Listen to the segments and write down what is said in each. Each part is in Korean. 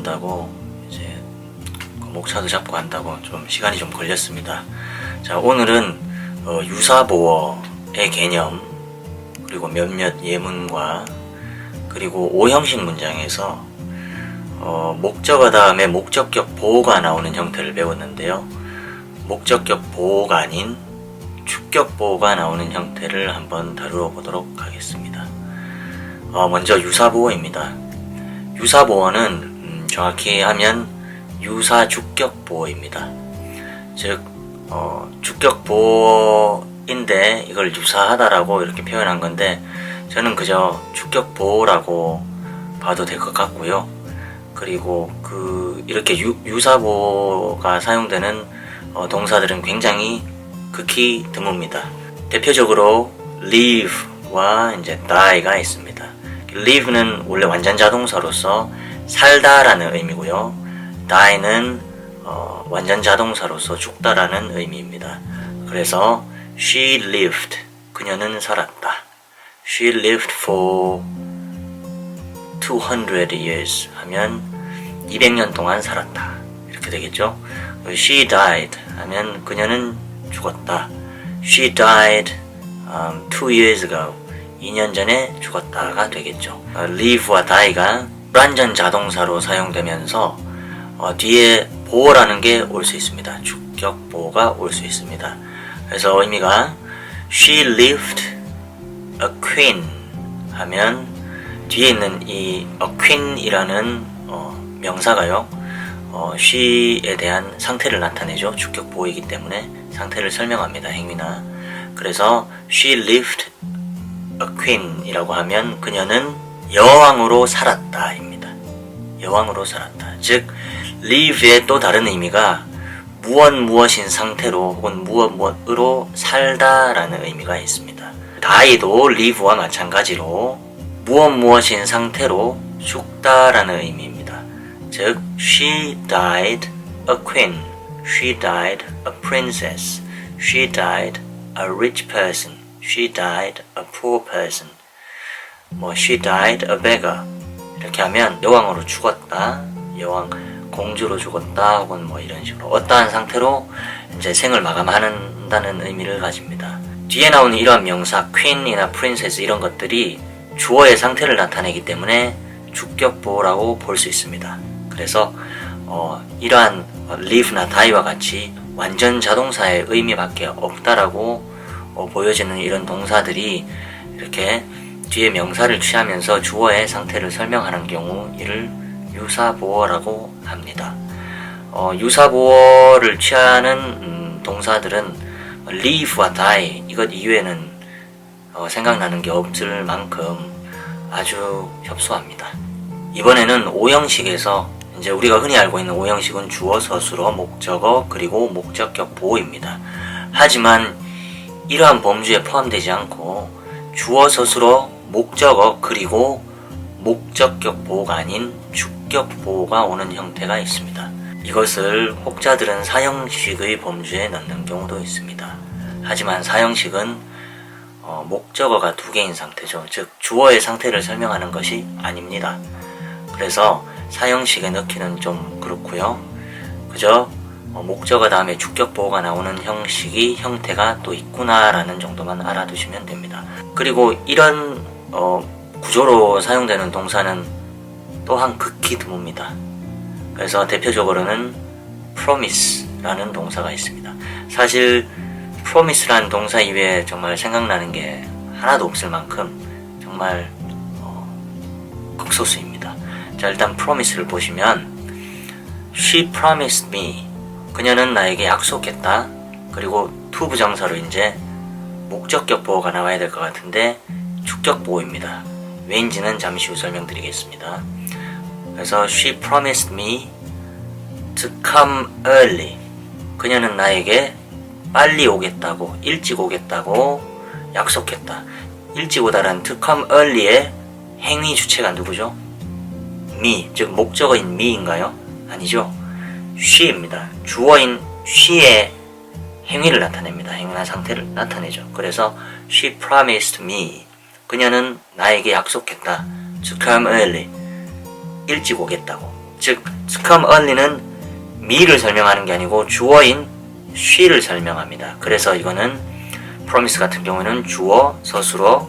온다고 이제 목차도 잡고 한다고 좀 시간이 좀 걸렸습니다. 자, 오늘은 유사보어의 개념, 그리고 몇몇 예문과 그리고 오형식 문장에서 목적어 다음에 목적격 보호가 나오는 형태를 배웠는데요. 목적격 보호가 아닌 주격 보호가 나오는 형태를 한번 다루어 보도록 하겠습니다. 먼저 유사보어입니다. 유사보어는 정확히 하면 유사주격 보호입니다. 즉 주격 보호인데 이걸 유사하다라고 이렇게 표현한 건데, 저는 그저 주격 보호라고 봐도 될 것 같고요. 그리고 이렇게 유사보호가 사용되는 동사들은 굉장히 극히 드뭅니다. 대표적으로 live와 이제 die가 있습니다. live는 원래 완전 자동사로서 살다라는 의미고요. die는 완전 자동사로서 죽다라는 의미입니다. 그래서 she lived, 그녀는 살았다. She lived for 200 years 하면 200년 동안 살았다, 이렇게 되겠죠. She died 하면 그녀는 죽었다. She died 2 years ago, 2년 전에 죽었다가 되겠죠. live와 die가 불완전 자동사로 사용되면서 뒤에 보호라는 게 올 수 있습니다. 주격 보호가 올 수 있습니다. 그래서 의미가 She lived a queen 하면 뒤에 있는 이 a queen이라는 명사가요, she에 대한 상태를 나타내죠. 주격 보호이기 때문에 상태를 설명합니다. 행위나. 그래서 she lived a queen 이라고 하면 그녀는 여왕으로 살았다 입니다. 여왕으로 살았다. 즉 live의 또 다른 의미가 무엇인 상태로 혹은 무엇으로 살다라는 의미가 있습니다. die도 live와 마찬가지로 무엇인 상태로 죽다라는 의미입니다. 즉 she died a queen, she died a princess, she died a rich person, she died a poor person, she died a beggar, 이렇게 하면 여왕으로 죽었다, 여왕 공주로 죽었다, 혹은 이런 식으로 어떠한 상태로 이제 생을 마감한다는 의미를 가집니다. 뒤에 나오는 이러한 명사 queen이나 princess 이런 것들이 주어의 상태를 나타내기 때문에 주격 보호라고 볼 수 있습니다. 그래서 이러한 live나 die와 같이 완전 자동사의 의미밖에 없다라고 보여지는 이런 동사들이 이렇게 뒤에 명사를 취하면서 주어의 상태를 설명하는 경우 이를 유사보어라고 합니다. 유사보어를 취하는 동사들은 live와 die 이것 이외에는 생각나는 게 없을 만큼 아주 협소합니다. 이번에는 오형식에서 이제 우리가 흔히 알고 있는 오형식은 주어, 서술어, 목적어, 그리고 목적격 보호입니다. 하지만 이러한 범주에 포함되지 않고 주어, 서술어, 목적어, 그리고 목적격 보호가 아닌 주격 보호가 오는 형태가 있습니다. 이것을 혹자들은 사형식의 범주에 넣는 경우도 있습니다. 하지만 사형식은 목적어가 두 개인 상태죠. 즉 주어의 상태를 설명하는 것이 아닙니다. 그래서 사형식에 넣기는 좀 그렇고요. 그저 목적어 다음에 주격 보호가 나오는 형태가 또 있구나라는 정도만 알아두시면 됩니다. 그리고 이런 구조로 사용되는 동사는 또한 극히 드뭅니다. 그래서 대표적으로는 promise라는 동사가 있습니다. 사실 promise라는 동사 이외에 정말 생각나는 게 하나도 없을 만큼 정말 극소수입니다. 자, 일단 promise를 보시면 she promised me, 그녀는 나에게 약속했다. 그리고 to 부정사로 이제 목적격 보호가 나와야 될 것 같은데 주격 보호입니다. 왜인지는 잠시 후 설명드리겠습니다. 그래서 she promised me to come early, 그녀는 나에게 빨리 오겠다고, 일찍 오겠다고 약속했다. 일찍 오다란 to come early의 행위 주체가 누구죠? me, 즉 목적어인 me인가요? 아니죠. she입니다. 주어인 she의 행위를 나타냅니다. 행위나 상태를 나타내죠. 그래서 she promised me, 그녀는 나에게 약속했다. to come early, 일찍 오겠다고. 즉 come early는 me를 설명하는 게 아니고 주어인 she를 설명합니다. 그래서 이거는 promise 같은 경우에는 주어, 서술어,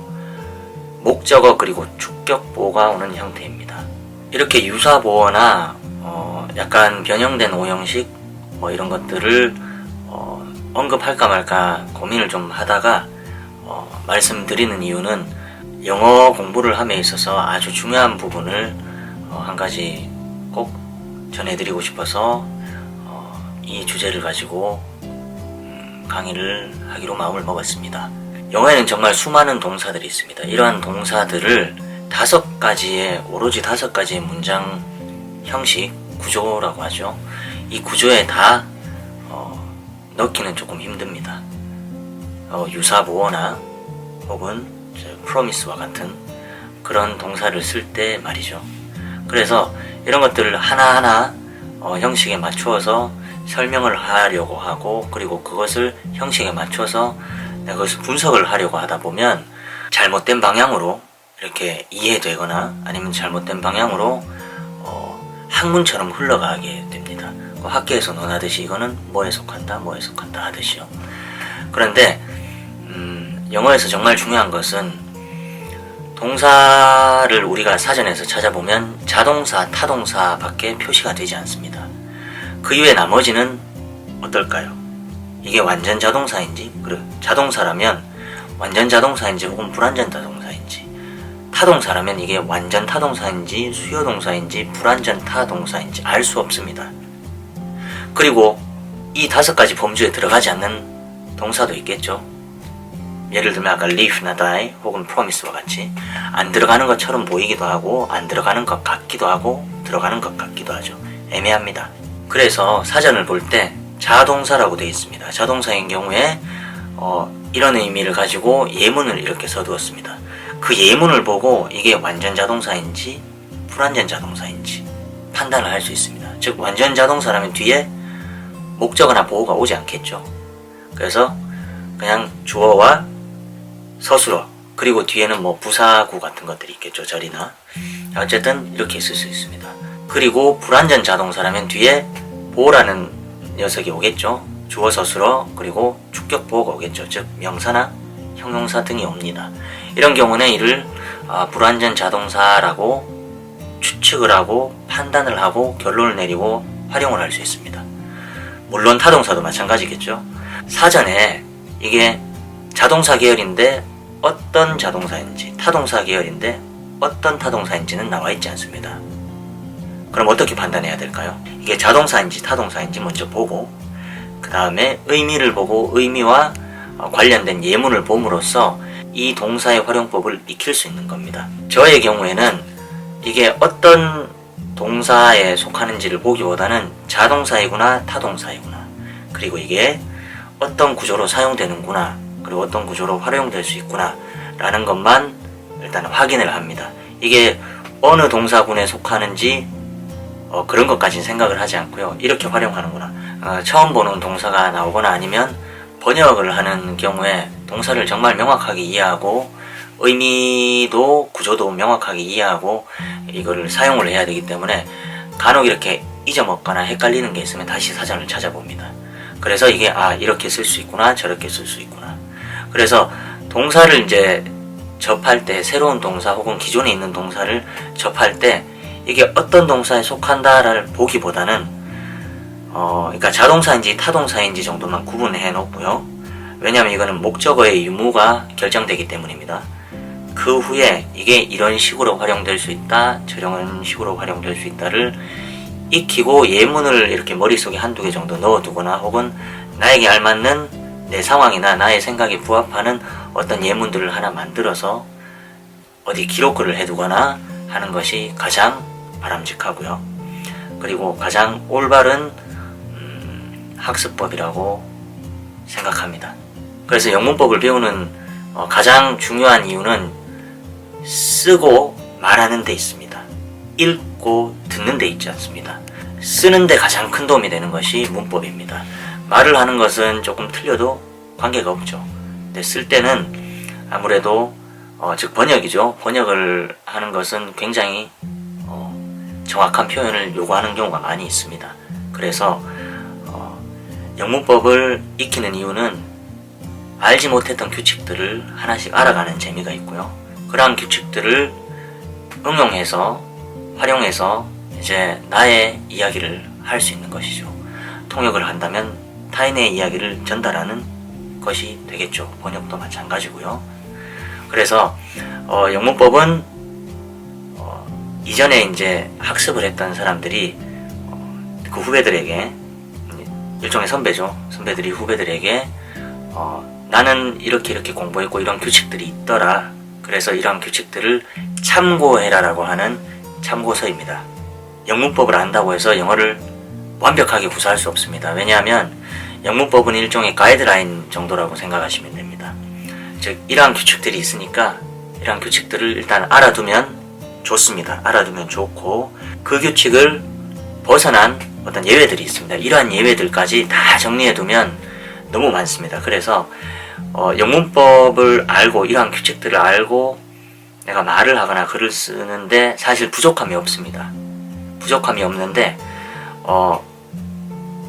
목적어 그리고 축격보가 오는 형태입니다. 이렇게 유사보어나 약간 변형된 오형식 뭐 이런 것들을 언급할까 말까 고민을 좀 하다가 말씀드리는 이유는 영어 공부를 함에 있어서 아주 중요한 부분을 한 가지 꼭 전해드리고 싶어서 이 주제를 가지고 강의를 하기로 마음을 먹었습니다. 영어에는 정말 수많은 동사들이 있습니다. 이러한 동사들을 오로지 5가지의 문장 형식, 구조라고 하죠. 이 구조에 다 넣기는 조금 힘듭니다. 유사보어나 혹은 promise와 같은 그런 동사를 쓸 때 말이죠. 그래서 이런 것들을 하나하나 형식에 맞추어서 설명을 하려고 하고, 그리고 그것을 형식에 맞춰서 내가 그것을 분석을 하려고 하다 보면 잘못된 방향으로 이렇게 이해되거나 아니면 잘못된 방향으로 학문처럼 흘러가게 됩니다. 학계에서 논하듯이 이거는 뭐에 속한다 하듯이요. 그런데 영어에서 정말 중요한 것은 동사를 우리가 사전에서 찾아보면 자동사, 타동사밖에 표시가 되지 않습니다. 그 이외 나머지는 어떨까요? 이게 완전 자동사인지, 자동사라면 완전 자동사인지 혹은 불완전 자동사인지, 타동사라면 이게 완전 타동사인지 수요동사인지 불완전 타동사인지 알 수 없습니다. 그리고 이 5가지 범주에 들어가지 않는 동사도 있겠죠. 예를 들면 아까 live나 die 혹은 promise와 같이 안 들어가는 것처럼 보이기도 하고 안 들어가는 것 같기도 하고 들어가는 것 같기도 하죠. 애매합니다. 그래서 사전을 볼 때 자동사라고 되어 있습니다. 자동사인 경우에 이런 의미를 가지고 예문을 이렇게 써두었습니다. 그 예문을 보고 이게 완전 자동사인지 불완전 자동사인지 판단을 할 수 있습니다. 즉 완전 자동사라면 뒤에 목적어나 보어가 오지 않겠죠. 그래서 그냥 주어와 서술어 그리고 뒤에는 뭐 부사구 같은 것들이 있겠죠. 절이나. 어쨌든 이렇게 쓸 수 있습니다. 그리고 불완전 자동사라면 뒤에 보어라는 녀석이 오겠죠. 주어, 서술어 그리고 축격보어가 오겠죠. 즉 명사나 형용사 등이 옵니다. 이런 경우는 이를 불완전 자동사라고 추측을 하고 판단을 하고 결론을 내리고 활용을 할 수 있습니다. 물론 타동사도 마찬가지겠죠. 사전에 이게 자동사 계열인데 어떤 자동사인지, 타동사 계열인데 어떤 타동사인지는 나와 있지 않습니다. 그럼 어떻게 판단해야 될까요? 이게 자동사인지 타동사인지 먼저 보고 그 다음에 의미를 보고 의미와 관련된 예문을 봄으로써 이 동사의 활용법을 익힐 수 있는 겁니다. 저의 경우에는 이게 어떤 동사에 속하는지를 보기보다는 자동사이구나 타동사이구나 그리고 이게 어떤 구조로 사용되는구나 그리고 어떤 구조로 활용될 수 있구나 라는 것만 일단 확인을 합니다. 이게 어느 동사군에 속하는지 그런 것까지는 생각을 하지 않고요. 이렇게 활용하는구나. 처음 보는 동사가 나오거나 아니면 번역을 하는 경우에 동사를 정말 명확하게 이해하고 의미도 구조도 명확하게 이해하고 이거를 사용을 해야 되기 때문에 간혹 이렇게 잊어먹거나 헷갈리는 게 있으면 다시 사전을 찾아봅니다. 그래서 이게 이렇게 쓸 수 있구나 저렇게 쓸 수 있구나. 그래서 동사를 이제 접할 때 새로운 동사 혹은 기존에 있는 동사를 접할 때 이게 어떤 동사에 속한다를 보기보다는 그러니까 자동사인지 타동사인지 정도만 구분해 놓고요. 왜냐하면 이거는 목적어의 유무가 결정되기 때문입니다. 그 후에 이게 이런 식으로 활용될 수 있다, 저런 식으로 활용될 수 있다를 익히고 예문을 이렇게 머릿속에 한두 개 정도 넣어두거나 혹은 나에게 알맞는 내 상황이나 나의 생각에 부합하는 어떤 예문들을 하나 만들어서 어디 기록을 해두거나 하는 것이 가장 바람직하고요. 그리고 가장 올바른 학습법이라고 생각합니다. 그래서 영문법을 배우는 가장 중요한 이유는 쓰고 말하는 데 있습니다. 읽고 듣는 데 있지 않습니다. 쓰는 데 가장 큰 도움이 되는 것이 문법입니다. 말을 하는 것은 조금 틀려도 관계가 없죠. 근데 쓸 때는 아무래도 즉 번역이죠. 번역을 하는 것은 굉장히 정확한 표현을 요구하는 경우가 많이 있습니다. 그래서 영문법을 익히는 이유는 알지 못했던 규칙들을 하나씩 알아가는 재미가 있고요. 그러한 규칙들을 응용해서 활용해서 이제 나의 이야기를 할 수 있는 것이죠. 통역을 한다면 타인의 이야기를 전달하는 것이 되겠죠. 번역도 마찬가지고요. 그래서 영문법은 이전에 이제 학습을 했던 사람들이 그 후배들에게, 일종의 선배죠. 선배들이 후배들에게 나는 이렇게 공부했고 이런 규칙들이 있더라. 그래서 이런 규칙들을 참고해라 라고 하는 참고서입니다. 영문법을 안다고 해서 영어를 완벽하게 구사할 수 없습니다. 왜냐하면 영문법은 일종의 가이드라인 정도라고 생각하시면 됩니다. 즉 이러한 규칙들이 있으니까 이러한 규칙들을 일단 알아두면 좋습니다. 알아두면 좋고, 그 규칙을 벗어난 어떤 예외들이 있습니다. 이러한 예외들까지 다 정리해두면 너무 많습니다. 그래서 영문법을 알고 이러한 규칙들을 알고 내가 말을 하거나 글을 쓰는데 사실 부족함이 없습니다. 부족함이 없는데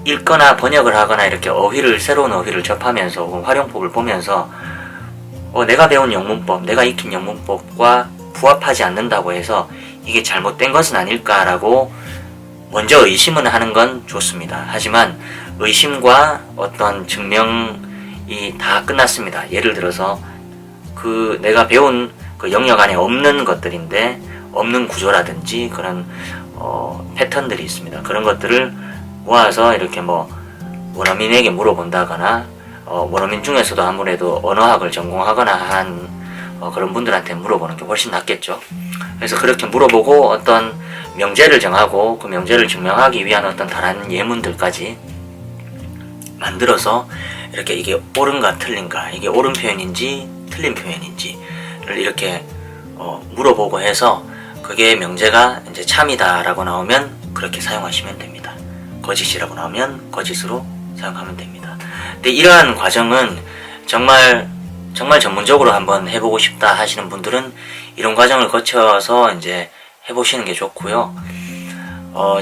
읽거나 번역을 하거나 이렇게 새로운 어휘를 접하면서 혹은 활용법을 보면서 내가 배운 영문법, 내가 익힌 영문법과 부합하지 않는다고 해서 이게 잘못된 것은 아닐까라고 먼저 의심은 하는 건 좋습니다. 하지만 의심과 어떤 증명이 다 끝났습니다. 예를 들어서 내가 배운 그 영역 안에 없는 것들인데 없는 구조라든지 그런 패턴들이 있습니다. 그런 것들을 모아서 이렇게 원어민에게 물어본다거나 원어민 중에서도 아무래도 언어학을 전공하거나 한 그런 분들한테 물어보는 게 훨씬 낫겠죠. 그래서 그렇게 물어보고 어떤 명제를 정하고 그 명제를 증명하기 위한 어떤 다른 예문들까지 만들어서 이렇게 이게 옳은가 틀린가, 이게 옳은 표현인지 틀린 표현인지를 이렇게 물어보고 해서 그게 명제가 이제 참이다 라고 나오면 그렇게 사용하시면 됩니다. 거짓이라고 나오면 거짓으로 사용하면 됩니다. 근데 이러한 과정은 정말 전문적으로 한번 해보고 싶다 하시는 분들은 이런 과정을 거쳐서 이제 해보시는 게 좋고요.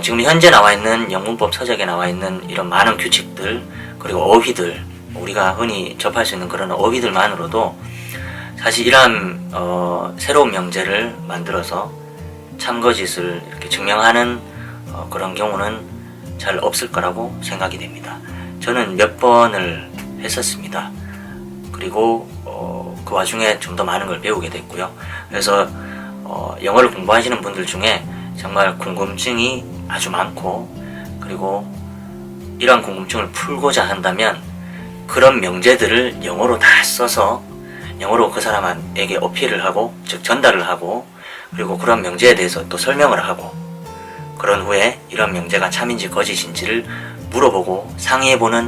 지금 현재 나와 있는 영문법 서적에 나와 있는 이런 많은 규칙들, 그리고 어휘들, 우리가 흔히 접할 수 있는 그런 어휘들만으로도 사실 이러한 새로운 명제를 만들어서 참거짓을 이렇게 증명하는 그런 경우는 잘 없을 거라고 생각이 됩니다. 저는 몇 번을 했었습니다. 그리고 그 와중에 좀 더 많은 걸 배우게 됐고요. 그래서 영어를 공부하시는 분들 중에 정말 궁금증이 아주 많고, 그리고 이러한 궁금증을 풀고자 한다면 그런 명제들을 영어로 다 써서 영어로 그 사람에게 어필을 하고, 즉 전달을 하고, 그리고 그런 명제에 대해서 또 설명을 하고, 그런 후에 이런 명제가 참인지 거짓인지를 물어보고 상의해 볼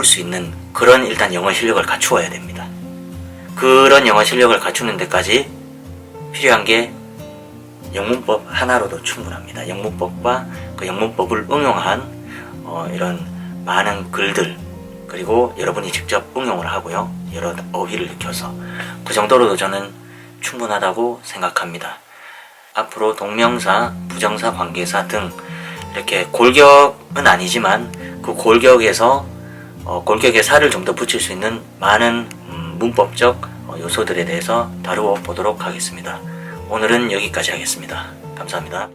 수 있는 그런 일단 영어 실력을 갖추어야 됩니다. 그런 영어 실력을 갖추는 데까지 필요한 게 영문법 하나로도 충분합니다. 영문법과 그 영문법을 응용한 이런 많은 글들, 그리고 여러분이 직접 응용을 하고요, 여러 어휘를 익혀서 그 정도로도 저는 충분하다고 생각합니다. 앞으로 동명사, 부정사, 관계사 등 이렇게 골격은 아니지만 그 골격에서 골격에 살을 좀 더 붙일 수 있는 많은 문법적 요소들에 대해서 다루어 보도록 하겠습니다. 오늘은 여기까지 하겠습니다. 감사합니다.